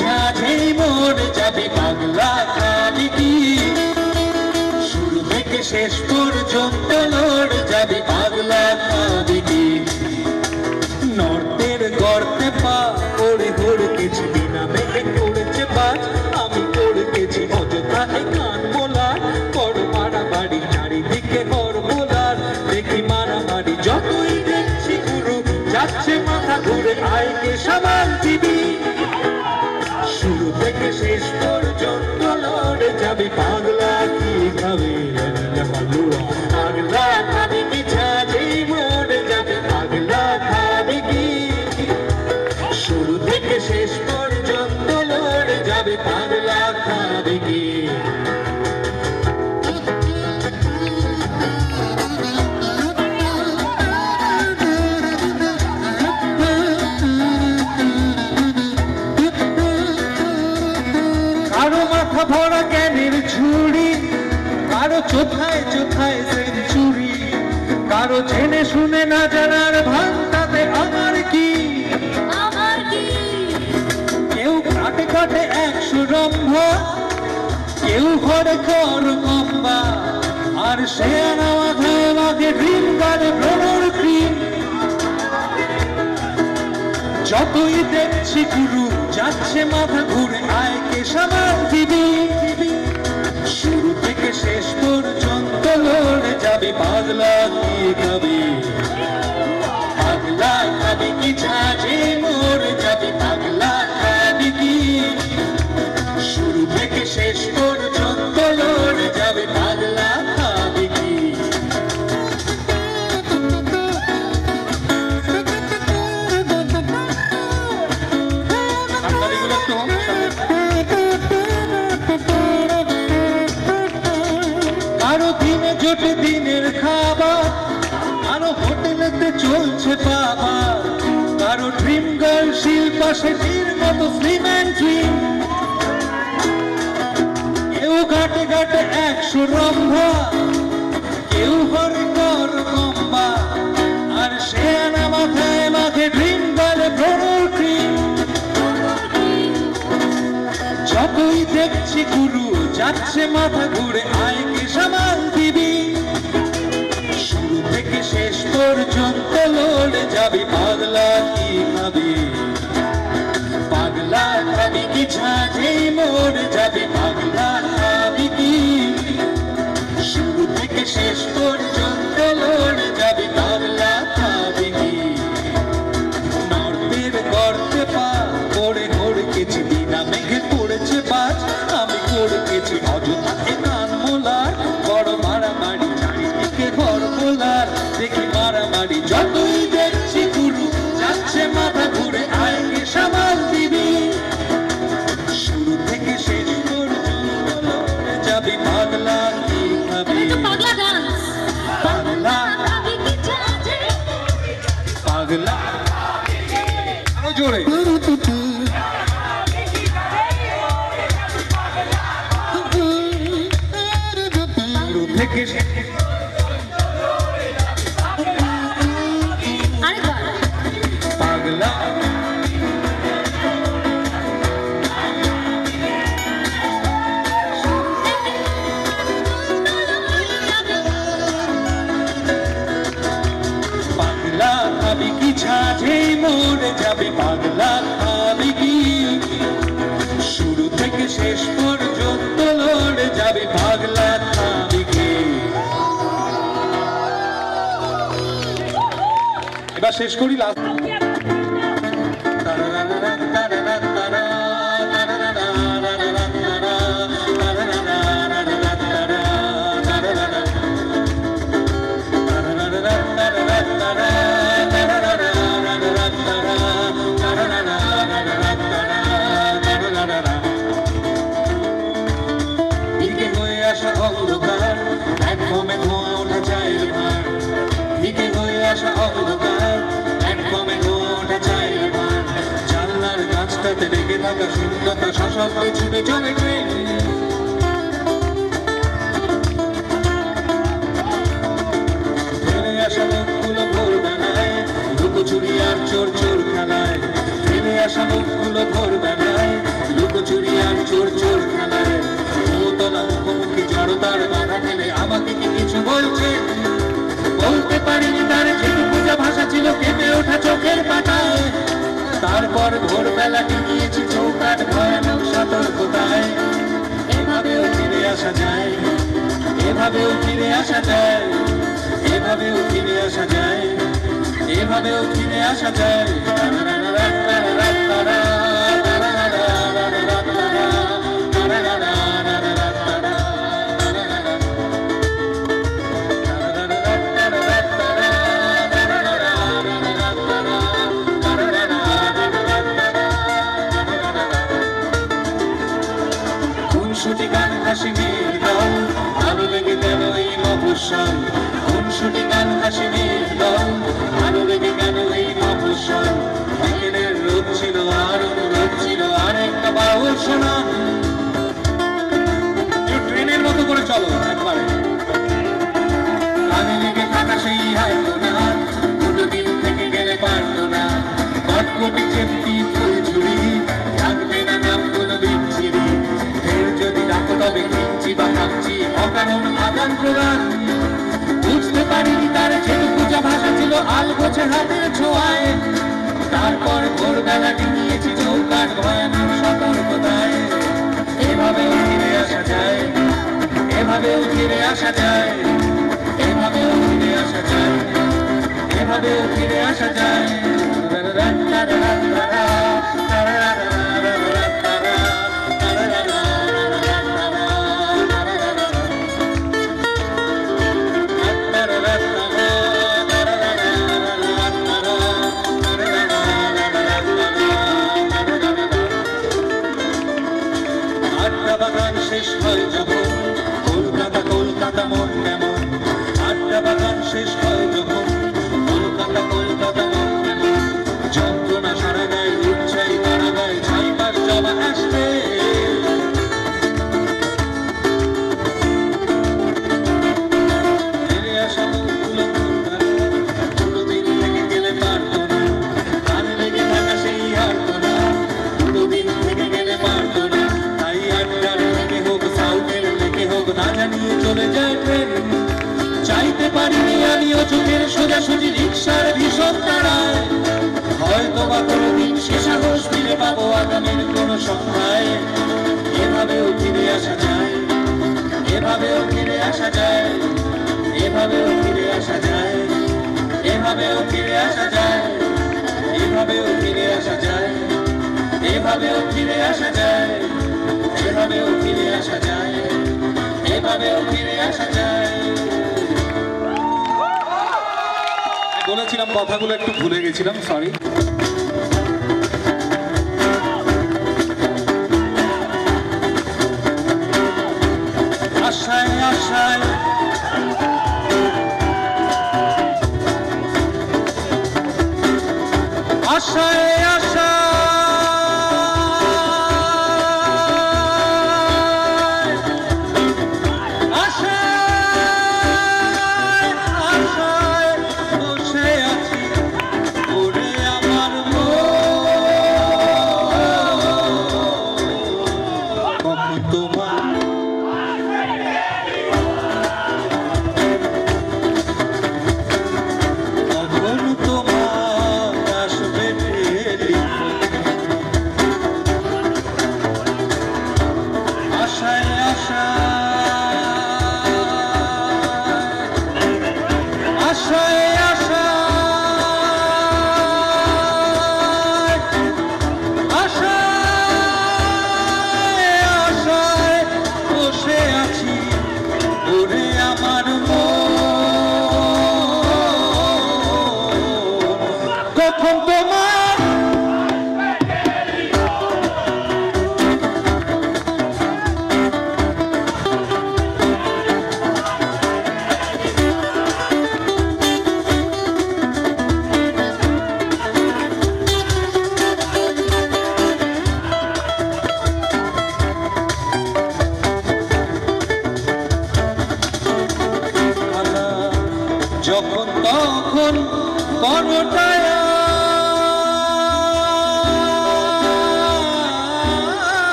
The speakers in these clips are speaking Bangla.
ঝাঁঝেই মোড় যাবি পাগলা খাবি কি শুরু থেকে শেষ পর্যন্ত লোড যাবি পাগলা খাবি কি নর্তের গর্তে পা ওরে হড়কেছি বিনা মেঘে করেছে বাজ আমি করেছি অযথায় গান বলার বড় মারামারি চারিদিকে হর বলার দেখি মারামারি যতই দেখছি গুরু যাচ্ছে মাথা ঘুরে আয়কে সামাল দিবি শুরু থেকে শেষ পর্যন্ত লড়ে যাবি পাগলা কি খাবি পাগলা খাবি কি ঝাঁঝেই মোড়ে যাবি পাগলা খাবি কি শুরু থেকে শেষ পর্যন্ত লড়ে যাবে পাগলা খাবে কি কারো মাথা ভরা জ্ঞানের ঝুড়ি কারো চোখায় চোখায় সেঞ্চুরি কারো জেনে শুনে না জানার ভান তাতে আমার কি কেউ কাটে কাটে 100 রম্ভ কেউ ঘরে কর কম্বা আর সে আনা মাথায় মাঝে ড্রিম গার্ডে ভ্রমণ ক্রিম যতই দেখছি গুরু যাচ্ছে মাথা ঘুরে আয়কে সামাল দিবি শুরু থেকে শেষ পর্যন্ত লড়ে যাবি পাগলা কি খাবি পাগলা খাবি কি ঝাঁঝে মোড়ে যাবি পাগলা খাবি কি শুরু থেকে শেষ পর্যন্ত লড়ে যাবে পাগলা খাবি কি আরো দিনে জোটে দিনের খাবার আরো হোটেলেতে চলছে বাবা কারো ড্রিম গার্ল শিল্পা শেঠির মতো স্লিম অ্যান্ড ড্রিম কেউ ঘাটে ঘাটে 100 রম্ভা কেউ হরে কর কম্বা আর সে আনা মাথায় মাথে ড্রিম গার্লে ভ্রমণ ক্রিম যতই দেখছি গুরু যাচ্ছে মাথা ঘুরে আয়কে সামাল দিবি শুরু থেকে শেষ পর্যন্ত লড়ে যাবি পাগলা কি খাবি পাগলা খাবি কি ঝাঁঝেই মোড়ে যাবি পাগলা খাবি কি শুরু থেকে শেষ পর্যন্ত লড়ে যাবি পাগলা খাবি কি নর্তের গর্তে পা পড়ে হড়কেছি বিনা মেঘে পড়েছে বাজ আমি করেছি অযথায় গান মোলার বড় মারামারি চারিদিকে ঘর মোলার দেখি মারামারি যতই দেখছি গুরু যাচ্ছে মাথা ঘুরে আয়কে সামাল দিবি শুরু থেকে শেষ পর্যন্ত লড়ে যাবি পাগলা কি খাবি পাগলা পাগলা আরো জোরে থেকে পাগলা পাগলা খাবি কি ঝাঁঝেই মোড়ে যাবি পাগলা খাবি কি শুরু থেকে শেষ পর্যন্ত লড়ে যাবি পাগলা খাবি কি এবার শেষ করি লাস্ট অন্ধকার প্ল্যাটফর্মে ধোঁয়া ওঠা চায়ের ভার দিকে হয়ে আসা অন্ধকার প্ল্যাটফর্মে ধোঁয়া ওঠা চায়ের ভার জানলার গাছটাতে রেখে থাকা শূন্যতা সশব্দ ছুটে চলে ট্রেন ফেলে আসা মুখগুলো ভোরবেলায় লুকোচুরি আর চোর চোর খেলায় ফেলে আসা মুখগুলো ভোরবেলায় চোখের পাতায়। তারপর ভোরবেলা টিকিয়েছি চৌকাঠ ভয়ানক সতর্কতায়। এভাবেও ফিরে আসা যায়, এভাবেও ফিরে আসা যায়, এভাবেও ফিরে আসা যায়, এভাবেও ফিরে আসা যায়। খুনসুটি গান হাসিমের দল, আলো লেগে গেল এই মফস্বল। খুনসুটি গান হাসিমের দল, আলো লেগে গেল এই মফস্বল। বিকেলের রোদ ছিল আর অনুরোধ ছিল আর একটা বাউল শোনা। ট্রেনের মতো করে চলো একবারে। কানে লেগে থাকা সেই হাইতো না, কোনোদিন থেকে গেলে পারতো না। কটকটি চেপটি ফুল ঝুড়ি, থাকবে না নাম কোনোদিন চিরি। যদি ডাকো তবে কিনছি বা ভাবছি অকারণ আদান প্রদান। বুঝতে পারিনি তার যেটুকু যা ভাষা ছিল আলগোছে হাতের ছোঁয়ায়। তারপর ভোরবেলা ডিঙিয়েছি চৌকাঠ ভয়ানক সতর্কতায়। এভাবেও ফিরে আসা যায়, এভাবেও ফিরে আসা যায়, এভাবেও ফিরে আসা যায়, এভাবেও ফিরে আসা যায়। বাগান শেষ হয় যখন কলকাতা কলকাতা মন কেমন। আড্ডা বাগান শেষ হয় যখন কলকাতা কলকাতা মন কেমন। যন্ত্রণা সারা গায়ে উচ্চাই মারা গায়ে ছাইবার জবা আসবে। ফিরে আসা মুখগুলো কোনোদিন থেকে গেলে পারতো না। কানে লেগে থাকা সেই হারতো না, কোনোদিন থেকে গেলে পারতো না। না জানিয়ে চলে যায় ট্রেন। চাইতে পারিনি আমিও চোখের সোজাসুজি রিক্সার ভীষণ তাড়ায়। হয়তো বা কোনোদিন সে সাহস ফিরে পাবো আগামীর কোনো সন্ধ্যায়। এভাবেও ফিরে আসা যায়, এভাবেও ফিরে আসা যায়, এভাবেও ফিরে আসা যায়, এভাবেও ফিরে আসা যায়, এভাবেও ফিরে আসা যায়, এভাবেও ফিরে আসা যায়, এভাবেও ফিরে আসা যায়, এভাবেও ফিরে আসা যায়। বলেছিলাম কথাগুলো একটু ভুলে গেছিলাম, সরি। আশায় আশায় আশায় আশায় আশায় আশায় বসে আছি ওরে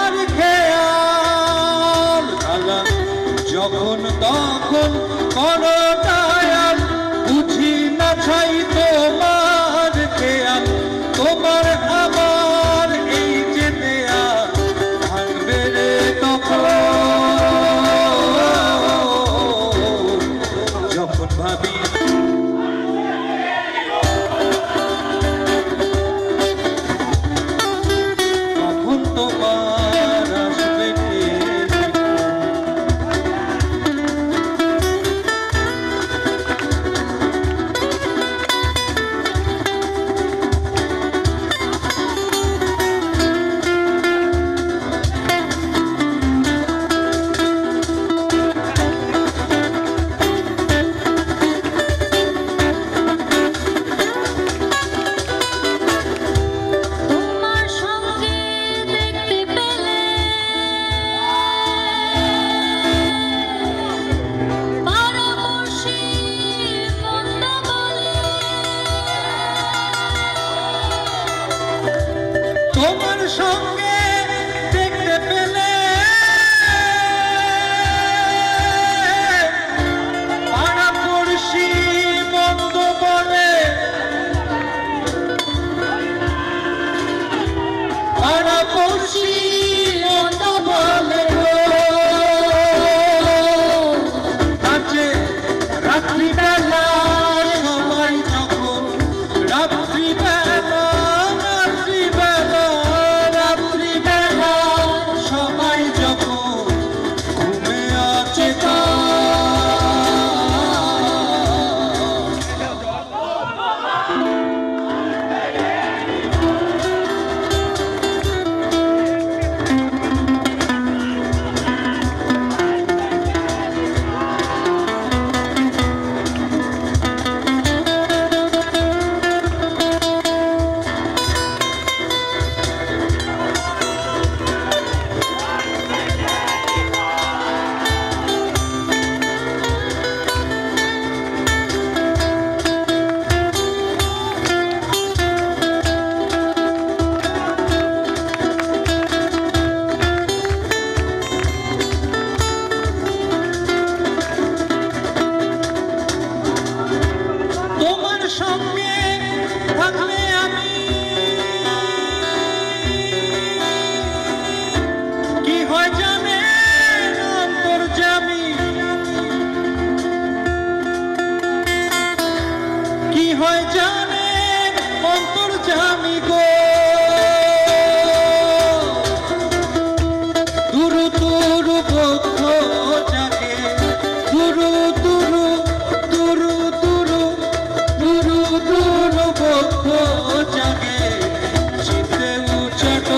তোমার খেয়াল খালা যখন তখন করো দয়াল বুঝি না ছাই তোমার খেয়াল তোমার আমার এই যে দেয়া ভাঙবে রে তখন যখন ভাবি তখন তোমার আসবে তোমার সঙ্গে দেখতে পেলে পাড়া পড়শি মন্দ বলে পাড়া পড়শি মন্দ বলে আছে রাত্রিবেলা সবাই যখন রাত্রিবেলা সবাই যখন ঘুমে আছে তোমার সঙ্গে থাকলে আমি কি হয় জানে অন্তর্যামী কি হয় জানে অন্তর্যামী গো দুরু দুরু বক্ষ জাগে দুরু দুরু দুরু দুরু দুরু দুরু বক্ষ জাগে চিতে উচট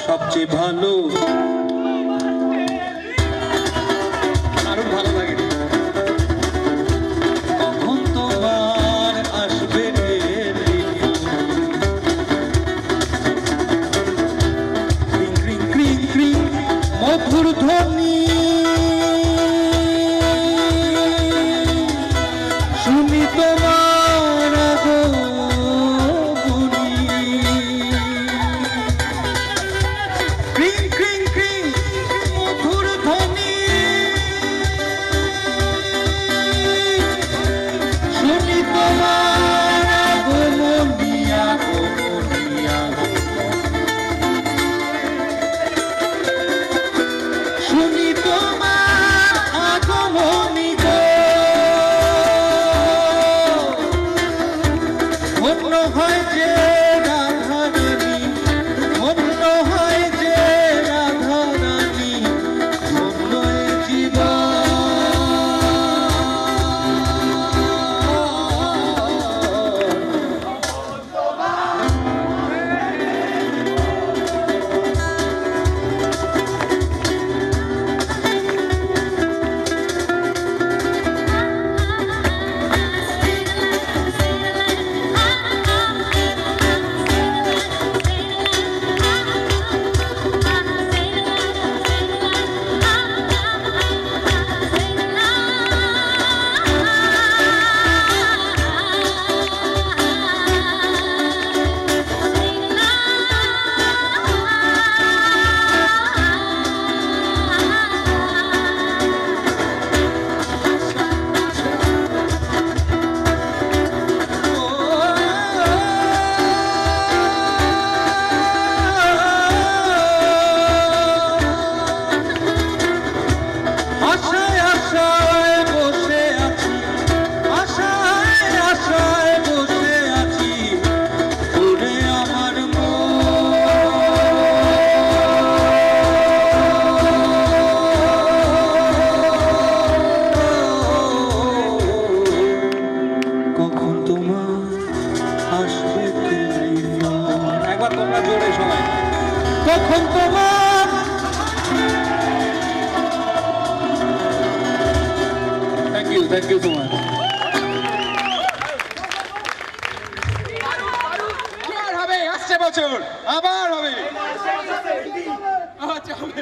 সবচেয়ে ভালো আরো ভালো লাগে কখন তোমার আসবে মধুর ধ্বনি শুনি তোমার আগমনী ক্রিং ক্রিং ক্রিং মধুর ধ্বনি শুনি তোমার আগমনী আগমনী শুনি তোমার আগমনী গো ধন্য হয় যে রাধা রানী ধন্য হয় যে রাধা রানী ধন্য এ জীবন তোমার আসবে টেলিফোন। একবার তোমরা জোরে সবাই, কখন তোমার থ্যাংক ইউ সো মাচ। আবার হবে, আসছে বছর আবার হবে, আচ্ছা হবে।